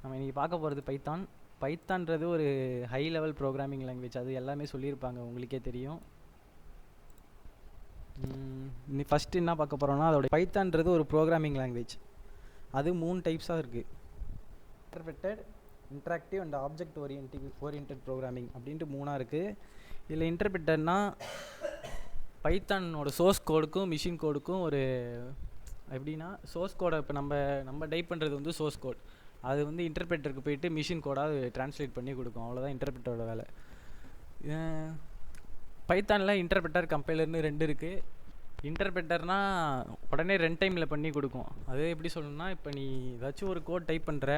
நம்ம இன்றைக்கி பார்க்க போகிறது பைத்தான். பைத்தான்றது ஒரு ஹை லெவல் ப்ரோக்ராமிங் லாங்குவேஜ். அது எல்லாமே சொல்லியிருப்பாங்க, உங்களுக்கே தெரியும். நீ ஃபஸ்ட்டு என்ன பார்க்க போகிறோன்னா, அதோட பைத்தான்றது ஒரு ப்ரோக்ராமிங் லாங்குவேஜ். அது 3 டைப்ஸாக இருக்குது: interpreted, interactive and object oriented programming அப்படின்ட்டு 3ஆக இருக்குது. இதில் இன்டர்பிரெட்டட்னா பைத்தானோட சோர்ஸ் கோடுக்கும் மிஷின் கோடுக்கும் ஒரு எப்படின்னா, சோர்ஸ் கோடை இப்போ நம்ம டைப் பண்ணுறது வந்து சோர்ஸ் கோட், அது வந்து இன்டர்பிரெட்டருக்கு போயிட்டு மிஷின் கோடாக ட்ரான்ஸ்லேட் பண்ணி கொடுக்கும். அவ்வளோதான் இன்டர்பிரெட்டரோட வேலை. பைத்தானில் இன்டர்பிரெட்டர், கம்பைலர்னு 2 இருக்குது. இன்டர்பிரெட்டர்னால் உடனே ரன் டைமில் பண்ணி கொடுக்கும். அது எப்படி சொல்லணும்னா, இப்போ நீ ஏதாச்சும் ஒரு கோட் டைப் பண்ணுற,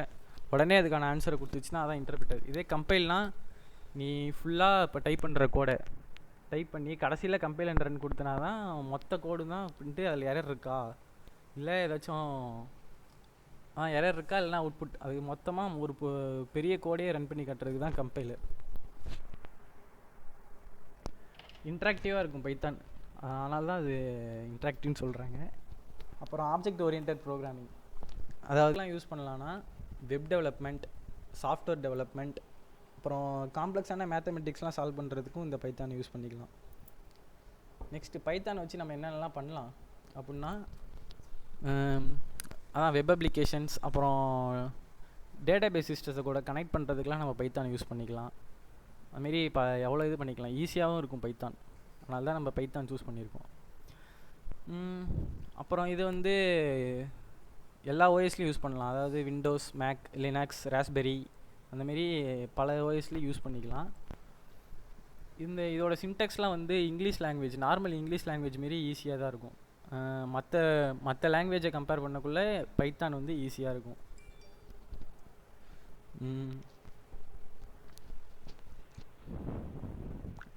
உடனே அதுக்கான ஆன்சரை கொடுத்துச்சுன்னா அதான் இன்டர்பிரெட்டர். இதே கம்பைல்னால் நீ ஃபுல்லாக இப்போ டைப் பண்ணுற கோடை டைப் பண்ணி கடைசியில் கம்பைல் அண்ட் ரன் கொடுத்தனா தான் மொத்த கோடு தான் பண்ணிட்டு அதில் எரர் இருக்கா, இல்லை ஏதாச்சும் எரர் இருக்கா, இல்லைனா அவுட்புட், அது மொத்தமாக ஒரு பெரிய கோடையே ரன் பண்ணி கட்டுறதுக்கு தான் கம்பைலர். இன்ட்ராக்டிவாக இருக்கும் பைத்தான், அதனால தான் அது இன்ட்ராக்டிவ்னு சொல்கிறாங்க. அப்புறம் ஆப்ஜெக்ட் ஓரியன்டட் ப்ரோக்ராமிங், அதாவதுலாம் யூஸ் பண்ணலான்னா வெப் டெவலப்மெண்ட், சாஃப்ட்வேர் டெவலப்மெண்ட், அப்புறம் காம்ப்ளெக்ஸான மேத்தமெட்டிக்ஸ்லாம் சால்வ் பண்ணுறதுக்கும் இந்த பைத்தானை யூஸ் பண்ணிக்கலாம். நெக்ஸ்ட்டு பைத்தானை வச்சு நம்ம என்னென்னலாம் பண்ணலாம் அப்படின்னா, அதான் வெப் அப்ளிகேஷன்ஸ், அப்புறம் டேட்டாபேஸ் சிஸ்டத்தை கூட கனெக்ட் பண்ணுறதுக்குலாம் நம்ம பைத்தானை யூஸ் பண்ணிக்கலாம். அதுமாரி இப்போ எவ்வளோ இது பண்ணிக்கலாம், ஈஸியாகவும் இருக்கும் பைத்தான். அதனால தான் நம்ம பைத்தான் சூஸ் பண்ணியிருக்கோம். அப்புறம் இது வந்து எல்லா ஓஎஸ்லேயும் யூஸ் பண்ணலாம். அதாவது விண்டோஸ், மேக், லினக்ஸ், ராஸ்பெரி, அந்தமாரி பல ஓஎஸ்லேயும் யூஸ் பண்ணிக்கலாம். இதோட சின்டெக்ஸ்லாம் வந்து English language, normal English language மாரி ஈஸியாக தான் இருக்கும். மற்ற லாங்குவேஜை கம்பேர் பண்ணக்குள்ளே பைத்தான் வந்து ஈஸியாக இருக்கும்.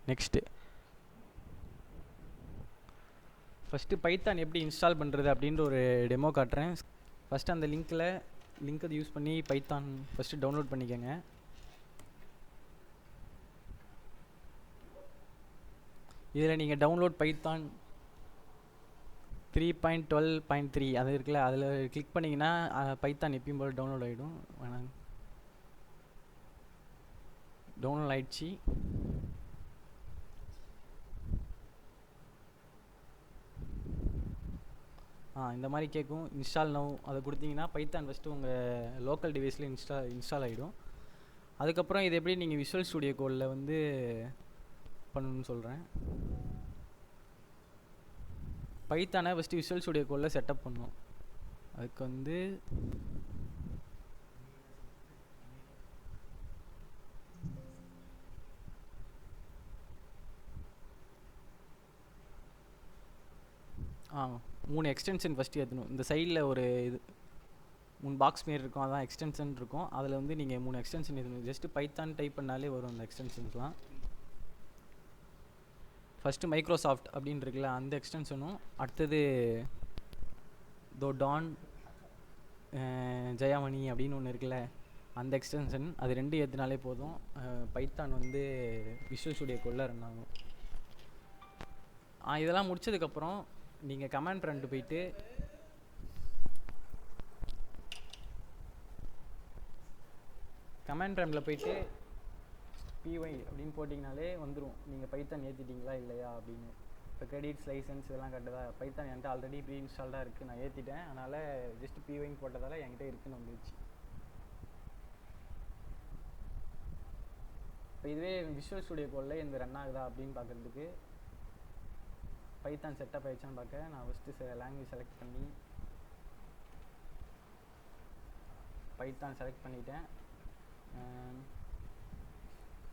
நெக்ஸ்ட்டு ஃபஸ்ட்டு பைத்தான் எப்படி இன்ஸ்டால் பண்ணுறது அப்படின்ற ஒரு டெமோ காட்டுறேன். ஃபஸ்ட்டு அந்த லிங்க்கை யூஸ் பண்ணி பைத்தான் ஃபஸ்ட்டு டவுன்லோட் பண்ணிக்கோங்க. இதில் நீங்கள் டவுன்லோட் பைத்தான் 3.12.3 அது இருக்குல்ல, அதில் கிளிக் பண்ணிங்கன்னா பைத்தான் எப்பயும் போல் டவுன்லோட் ஆகிடும். டவுன்லோட் ஆகிடுச்சு. இந்த மாதிரி கேட்கும், இன்ஸ்டால் நவ். அதை கொடுத்தீங்கன்னா பைத்தான் ஃபஸ்ட்டு உங்கள் லோக்கல் டிவைஸில் இன்ஸ்டால் ஆகிடும். அதுக்கப்புறம் இது எப்படி நீங்கள் விஷுவல் ஸ்டுடியோ கோடில் வந்து பண்ணணும்னு சொல்கிறேன். பைத்தானை ஃபஸ்ட்டு விஷுவல் ஸ்டுடியோ கோடில் செட்டப் பண்ணணும். அதுக்கு வந்து மூணு எக்ஸ்டென்ஷன் ஃபஸ்ட்டு ஏற்றணும். இந்த சைடில் ஒரு 3 பாக்ஸ் மாரி இருக்கும், அதான் எக்ஸ்டென்ஷன் இருக்கும். அதில் வந்து நீங்கள் 3 எக்ஸ்டென்ஷன் ஏற்றணும். ஜஸ்ட்டு பைத்தான் டைப் பண்ணாலே வரும் அந்த எக்ஸ்டென்ஷன்ஸ்லாம். ஃபஸ்ட்டு மைக்ரோசாஃப்ட் அப்படின்னு இருக்குல்ல, அந்த எக்ஸ்டென்ஷனும், அடுத்தது டான் ஜெயாமணி அப்படின்னு ஒன்று இருக்குல்ல, அந்த எக்ஸ்டென்ஷன், அது 2 ஏற்றினாலே போதும். பைத்தான் வந்து விஷுவல் ஸ்டுடியோ கோடில் ரன் ஆகும். இதெல்லாம் முடிச்சதுக்கப்புறம் நீங்கள் கமாண்ட் ப்ராம்ப்ட் போயிட்டு py அப்படின்னு போட்டிங்கனாலே வந்துடும், நீங்கள் பைத்தான் ஏற்றிட்டீங்களா இல்லையா அப்படின்னு. இப்போ கிரெடிட்ஸ், லைசன்ஸ் இதெல்லாம் கட்டுதா, பைத்தான் என்கிட்ட ஆல்ரெடி ப்ரீ இன்ஸ்டால்டாக இருக்குது, நான் ஏற்றிட்டேன், அதனால் ஜஸ்ட் pyன்னு போட்டதால் என்கிட்ட இருக்குன்னு வந்துடுச்சு. இப்போ இதுவே விஷுவல் ஸ்டுடியோ கோடில் இந்த ரன் ஆகுதா அப்படின்னு பார்க்குறதுக்கு பைத்தான் செட்டப் ஆகிடுச்சான்னு பார்க்க நான் ஃபஸ்ட்டு லாங்குவேஜ் செலக்ட் பண்ணி பைத்தான் செலக்ட் பண்ணிட்டேன்.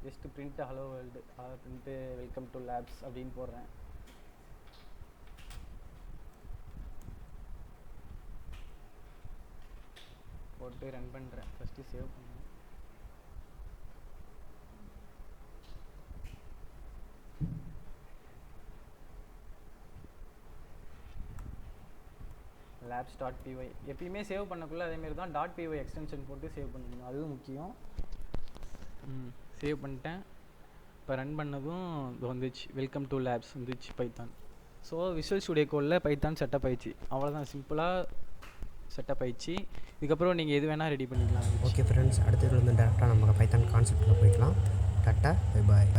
Just print hello world, print welcome to labs அப்படின்னு போடுறேன். போட்டு ரன் பண்ணுறேன். ஃபஸ்ட்டு சேவ் பண்ணேன். labs.py எப்பயுமே சேவ் பண்ணக்குள்ளே அதேமாரி தான் .py எக்ஸ்டென்ஷன் போட்டு சேவ் பண்ணிக்கணும், அதுவும் முக்கியம். சேவ் பண்ணிட்டேன். இப்போ ரன் பண்ணதும் இது வந்துச்சு, வெல்கம் டு லேப்ஸ் வந்துச்சு பைத்தான். ஸோ விஷுவல் ஸ்டுடியோ கோடில் பைத்தான் செட்டப் ஆயிடுச்சு. அவ்வளோதான், சிம்பிளாக செட்டப் ஆயிடுச்சு. இதுக்கப்புறம் நீங்கள் எது வேணால் ரெடி பண்ணிக்கலாம். ஓகே ஃப்ரெண்ட்ஸ், அடுத்தது வந்து டேரெக்டாக நம்ம பைத்தான் கான்செப்ட்டில் போய்க்கலாம். Tata, bye bye.